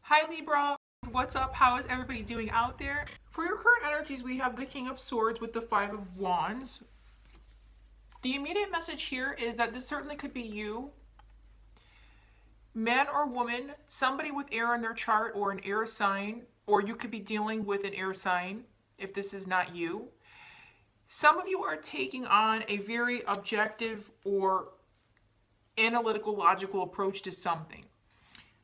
Hi Libra, what's up? How is everybody doing out there? For your current energies, we have the King of Swords with the Five of Wands. The immediate message here is that this certainly could be you. Man or woman, somebody with air in their chart or an air sign, or you could be dealing with an air sign if this is not you. Some of you are taking on a very objective or analytical, logical approach to something.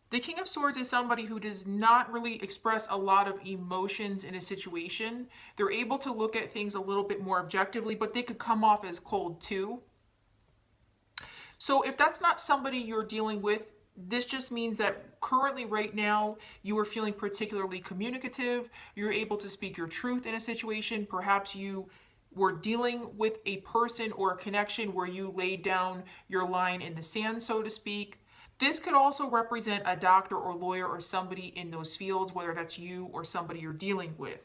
The King of Swords is somebody who does not really express a lot of emotions in a situation. They're able to look at things a little bit more objectively, but they could come off as cold too. So if that's not somebody you're dealing with, this just means that currently right now you are feeling particularly communicative. You're able to speak your truth in a situation. Perhaps you were dealing with a person or a connection where you laid down your line in the sand, so to speak. This could also represent a doctor or lawyer or somebody in those fields, whether that's you or somebody you're dealing with.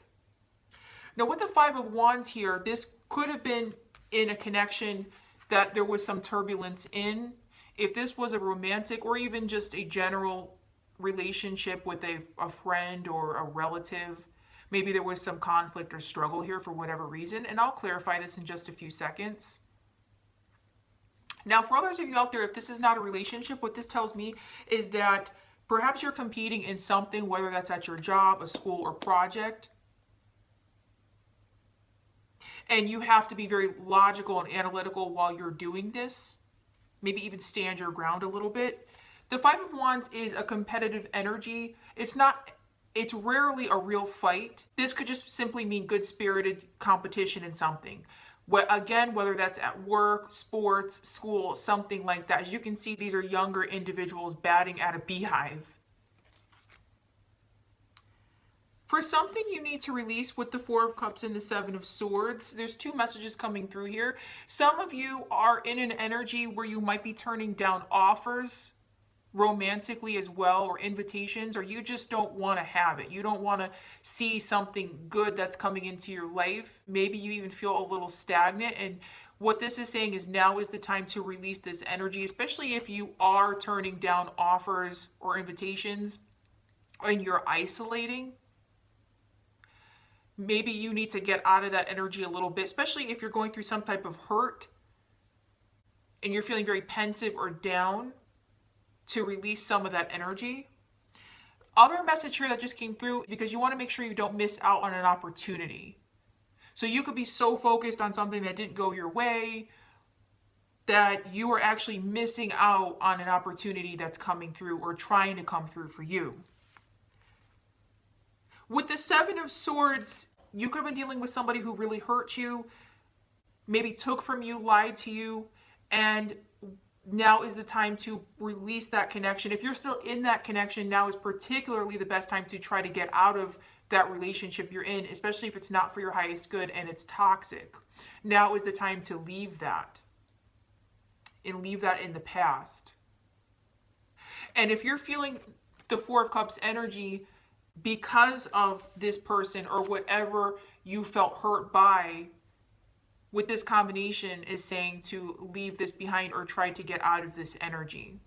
Now with the Five of Wands here, this could have been in a connection that there was some turbulence in. If this was a romantic or even just a general relationship with a friend or a relative, maybe there was some conflict or struggle here for whatever reason, and I'll clarify this in just a few seconds. Now, for others of you out there, if this is not a relationship, what this tells me is that perhaps you're competing in something, whether that's at your job, a school, or project. And you have to be very logical and analytical while you're doing this. Maybe even stand your ground a little bit. The Five of Wands is a competitive energy. It's rarely a real fight. This could just simply mean good-spirited competition in something. Again, whether that's at work, sports, school, something like that. As you can see, these are younger individuals batting at a beehive. For something you need to release with the Four of Cups and the Seven of Swords, there's two messages coming through here. Some of you are in an energy where you might be turning down offers romantically as well, or invitations, or you just don't want to have it. You don't want to see something good that's coming into your life. Maybe you even feel a little stagnant, and what this is saying is now is the time to release this energy, especially if you are turning down offers or invitations and you're isolating. Maybe you need to get out of that energy a little bit, especially if you're going through some type of hurt and you're feeling very pensive or down, to release some of that energy. Other message here that just came through, because you want to make sure you don't miss out on an opportunity. So you could be so focused on something that didn't go your way that you are actually missing out on an opportunity that's coming through or trying to come through for you. With the Seven of Swords, you could have been dealing with somebody who really hurt you, maybe took from you, lied to you, and now is the time to release that connection. If you're still in that connection, now is particularly the best time to try to get out of that relationship you're in, especially if it's not for your highest good and it's toxic. Now is the time to leave that and leave that in the past. And if you're feeling the Four of Cups energy because of this person or whatever you felt hurt by, with this combination is saying to leave this behind or try to get out of this energy.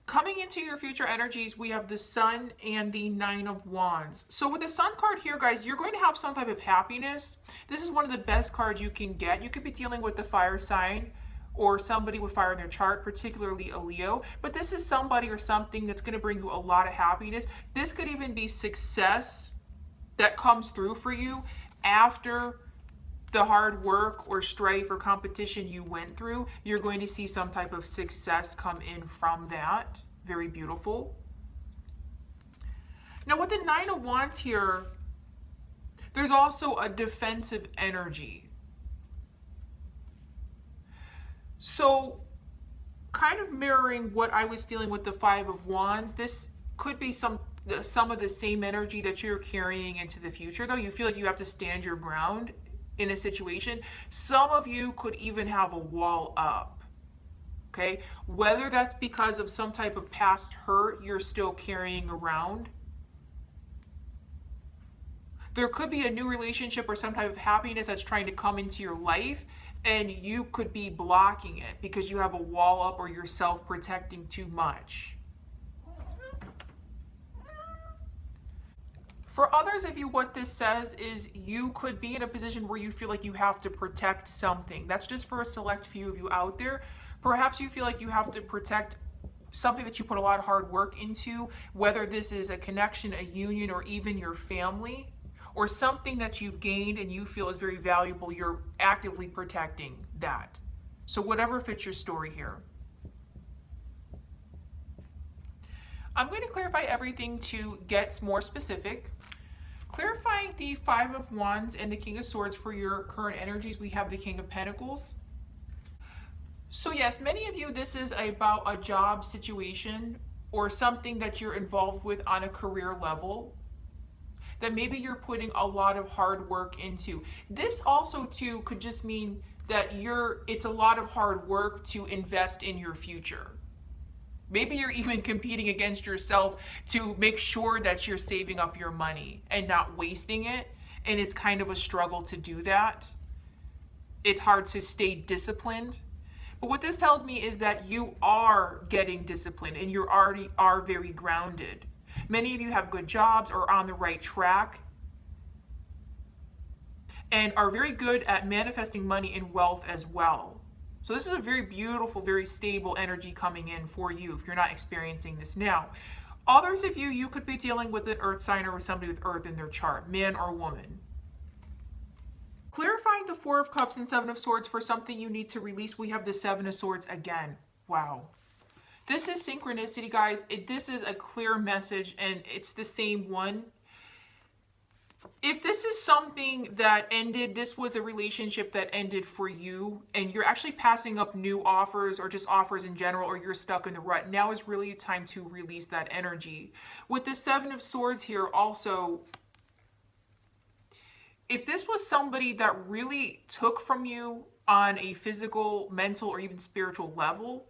Coming into your future energies, we have the Sun and the Nine of Wands. So with the Sun card here, guys, you're going to have some type of happiness. This is one of the best cards you can get. You could be dealing with the fire sign or somebody with fire in their chart, particularly a Leo. But this is somebody or something that's going to bring you a lot of happiness. This could even be success that comes through for you after the hard work or strife or competition you went through. You're going to see some type of success come in from that. Very beautiful. Now with the Nine of Wands here, there's also a defensive energy. So kind of mirroring what I was feeling with the Five of Wands, this could be some of the same energy that you're carrying into the future, though. You feel like you have to stand your ground in a situation. Some of you could even have a wall up, okay? Whether that's because of some type of past hurt you're still carrying around. There could be a new relationship or some type of happiness that's trying to come into your life, and you could be blocking it because you have a wall up or you're self-protecting too much. For others of you, what this says is you could be in a position where you feel like you have to protect something. That's just for a select few of you out there. Perhaps you feel like you have to protect something that you put a lot of hard work into, whether this is a connection, a union, or even your family, or something that you've gained and you feel is very valuable. You're actively protecting that. So whatever fits your story here. I'm going to clarify everything to get more specific. Clarifying the Five of Wands and the King of Swords for your current energies, we have the King of Pentacles. So yes, many of you, this is about a job situation or something that you're involved with on a career level that maybe you're putting a lot of hard work into. This also too could just mean that it's a lot of hard work to invest in your future. Maybe you're even competing against yourself to make sure that you're saving up your money and not wasting it. And it's kind of a struggle to do that. It's hard to stay disciplined. But what this tells me is that you are getting disciplined and you already are very grounded. Many of you have good jobs or on the right track and are very good at manifesting money and wealth as well. So this is a very beautiful, very stable energy coming in for you if you're not experiencing this now. Others of you, you could be dealing with an earth sign or with somebody with earth in their chart, man or woman. Clarifying the Four of Cups and Seven of Swords for something you need to release, we have the Seven of Swords again. Wow. This is synchronicity, guys. This is a clear message and it's the same one. If this is something that ended, this was a relationship that ended for you and you're actually passing up new offers or just offers in general, or you're stuck in the rut, now is really time to release that energy. With the Seven of Swords here also, if this was somebody that really took from you on a physical, mental, or even spiritual level,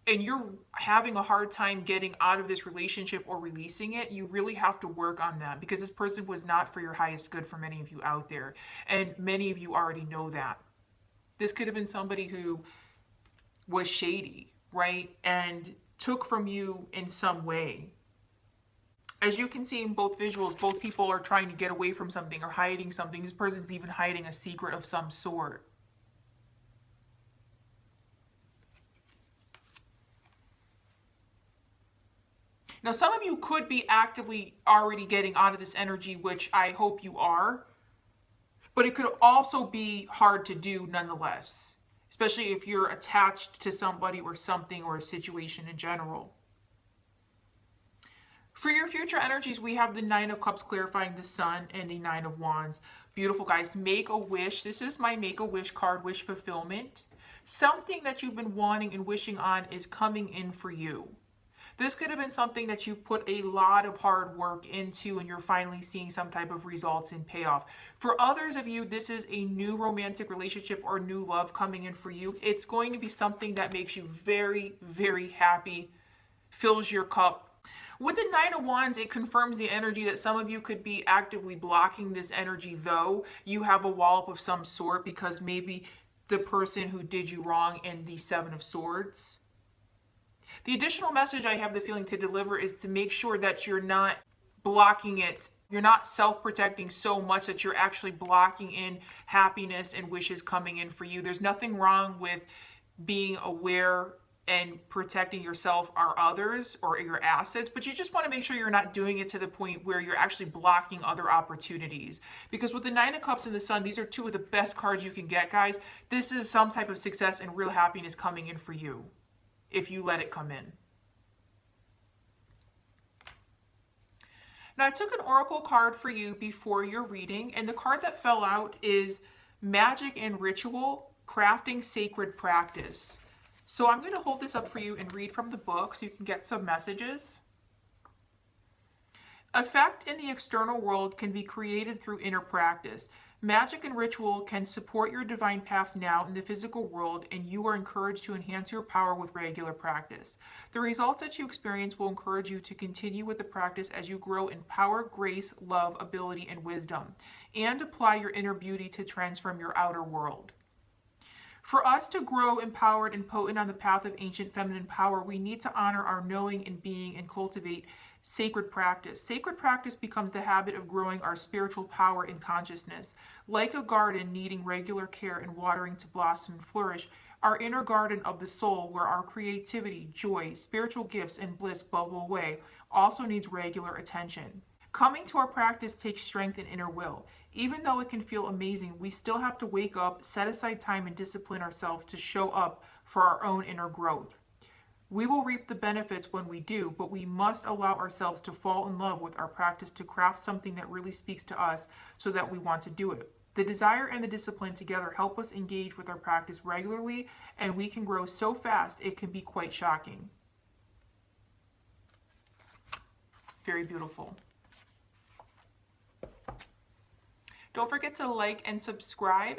and you're having a hard time getting out of this relationship or releasing it, you really have to work on that because this person was not for your highest good for many of you out there. And many of you already know that. This could have been somebody who was shady, right? And took from you in some way. As you can see in both visuals, both people are trying to get away from something or hiding something. This person's even hiding a secret of some sort. Now, some of you could be actively already getting out of this energy, which I hope you are, but it could also be hard to do nonetheless, especially if you're attached to somebody or something or a situation in general. For your future energies, we have the Nine of Cups clarifying the Sun and the Nine of Wands. Beautiful, guys. Make a wish. This is my Make a Wish card, wish fulfillment. Something that you've been wanting and wishing on is coming in for you. This could have been something that you put a lot of hard work into and you're finally seeing some type of results and payoff. For others of you, this is a new romantic relationship or new love coming in for you. It's going to be something that makes you very, very happy, fills your cup. With the Nine of Wands, it confirms the energy that some of you could be actively blocking this energy, though you have a wall-up of some sort because maybe the person who did you wrong in the Seven of Swords. The additional message I have the feeling to deliver is to make sure that you're not blocking it. You're not self-protecting so much that you're actually blocking in happiness and wishes coming in for you. There's nothing wrong with being aware and protecting yourself or others or your assets, but you just want to make sure you're not doing it to the point where you're actually blocking other opportunities. Because with the Nine of Cups and the Sun, these are two of the best cards you can get, guys. This is some type of success and real happiness coming in for you if you let it come in. Now, I took an oracle card for you before your reading, and the card that fell out is Magic and Ritual, Crafting Sacred Practice. So I'm going to hold this up for you and read from the book so you can get some messages. Effect in the external world can be created through inner practice. Magic and ritual can support your divine path now in the physical world, and you are encouraged to enhance your power with regular practice. The results that you experience will encourage you to continue with the practice as you grow in power, grace, love, ability, and wisdom, and apply your inner beauty to transform your outer world. For us to grow empowered and potent on the path of ancient feminine power, we need to honor our knowing and being and cultivate sacred practice. Sacred practice becomes the habit of growing our spiritual power and consciousness. Like a garden needing regular care and watering to blossom and flourish, our inner garden of the soul, where our creativity, joy, spiritual gifts, and bliss bubble away, also needs regular attention. Coming to our practice takes strength and inner will. Even though it can feel amazing, we still have to wake up, set aside time, and discipline ourselves to show up for our own inner growth. We will reap the benefits when we do, but we must allow ourselves to fall in love with our practice, to craft something that really speaks to us so that we want to do it. The desire and the discipline together help us engage with our practice regularly, and we can grow so fast it can be quite shocking. Very beautiful. Don't forget to like and subscribe